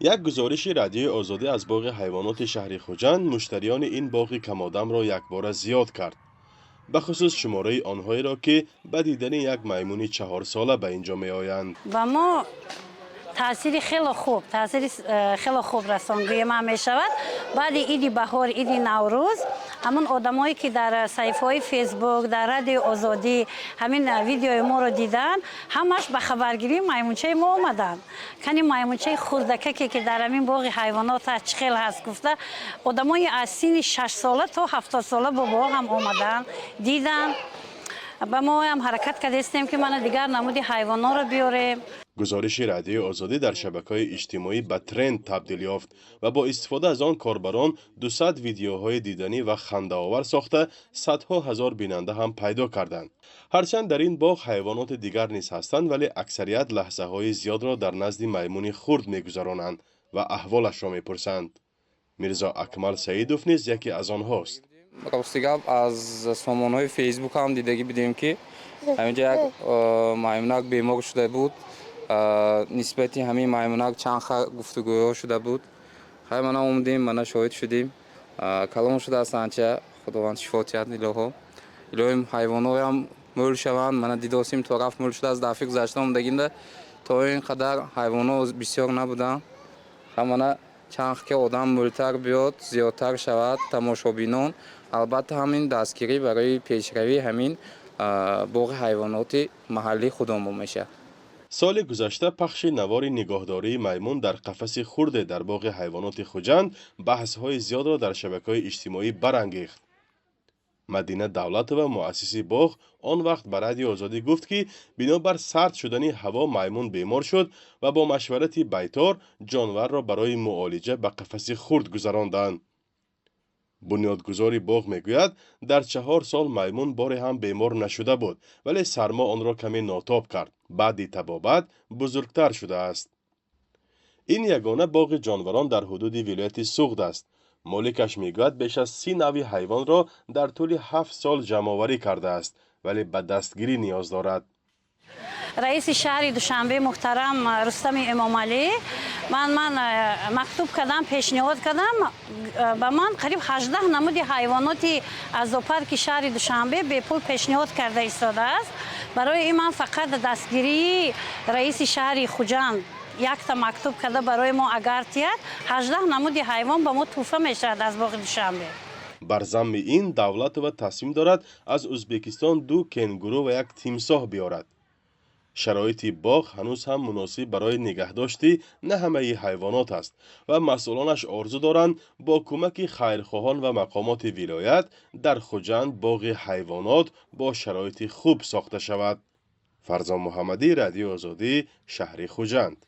یک گزارش رادیوی آزادی از باغ حیوانات شهر خوجند مشتریان این باغ کمادم را یکباره زیاد کرد. به خصوص شماره آنهایی را که به دیدن یک میمون 4 ساله به اینجا می آیند. و ما تاثیر خیلی خوب رسانگوی ما می شود. بعد عید بهار، عید نوروز، همون آدمایی که در صفحه فیسبوک، در رادیو آزادی همین ویدیوی ما رو دیدن، همش به خبرگیری میمونچه ما اومدن. کنی میمونچه خردککی که در همین باغ حیوانات چخیل هست گفته، آدمای از سن 6 ساله تا 70 ساله با باغ هم اومدن، دیدن. با ما هم حرکت کردیم که من دیگر نمودی حیوانات رو بیاریم. گزارش رادیوی آزادی در شبکه‌های اجتماعی به ترند تبدیل یافت و با استفاده از آن کاربران 200 ویدیوهای دیدنی و خنده‌آور ساخته صدها هزار بیننده هم پیدا کردند. هرچند در این باغ حیوانات دیگر نیز هستند ولی اکثریت لحظه‌های زیاد را در نزد میمون خرد می‌گذرانند و احوالش را می‌پرسند. میرزا اکمل سعیدوف نیز یکی از آنهاست. راستی از سامانهای فیسبوک هم دیدگی بدیم که همینجا یک میمونک بیمار شده بود. نسبتی همین میمونک چند گفتگوها شده بود. خیلی من اومدیم، من شاهد شدیم. کلام شده است انچه خداوند شفاعت الهی. الهی حیوانات هم مول شوند. من دیداسیم تو رفت مول شده از دفعه گذشته اومدگیم تا این قدر حیوانات بسیار نبودن. من چند که آدم مولتر بیاد زیادتر شود تماشابینان. البته همین دستگیری برای پیشروی همین باغ حیوانات محلی خودمون میشه. سال گذشته پخش نوار نگاهداری میمون در قفس خرد در باغ حیوانات خوجند بحث‌های زیاد را در شبکه‌های اجتماعی برانگیخت. مدینه دولتова مؤسس باغ آن وقت به رادیو آزادی گفت که بنابر سرد شدن هوا میمون بیمار شد و با مشورت بیطار جانور را برای معالجه به قفس خرد گذراندند. بنیادگذار باغ میگوید در 4 سال میمون باری هم بیمار نشده بود ولی سرما آن را کمی ناتاب کرد. بعد تبابت بزرگتر شده است. این یگانه باغ جانوران در حدود ولایت سوغد است. مالکش میگوید بیش از 30 نوع حیوان را در طول 7 سال جمع‌آوری کرده است ولی به دستگیری نیاز دارد. رئیس شهر دوشنبه محترم رستم امام علی من مکتوب کردم، پیشنهاد کردم، به من قریب 18 نمود حیواناتی از پارک شهر دوشنبه به پول پیشنهاد کرده ایستاده است. برای این من فقط دستگیری رئیس شهر خوجند یک تا مکتوب کرده برای ما اگر تیاد 18 نمود حیوان به ما توفه میشد از باغ دوشنبه. بر ضمن این دولت و تصمیم دارد از ازبکستان 2 کنگورو و 1 تیمساح بیارد. شرایط باغ هنوز هم مناسب برای نگهداشتی نه همه حیوانات است و مسئولانش آرزو دارند با کمک خیرخواهان و مقامات ولایت در خوجند باغ حیوانات با شرایط خوب ساخته شود. فرزان محمدی، رادیو آزادی، شهر خوجند.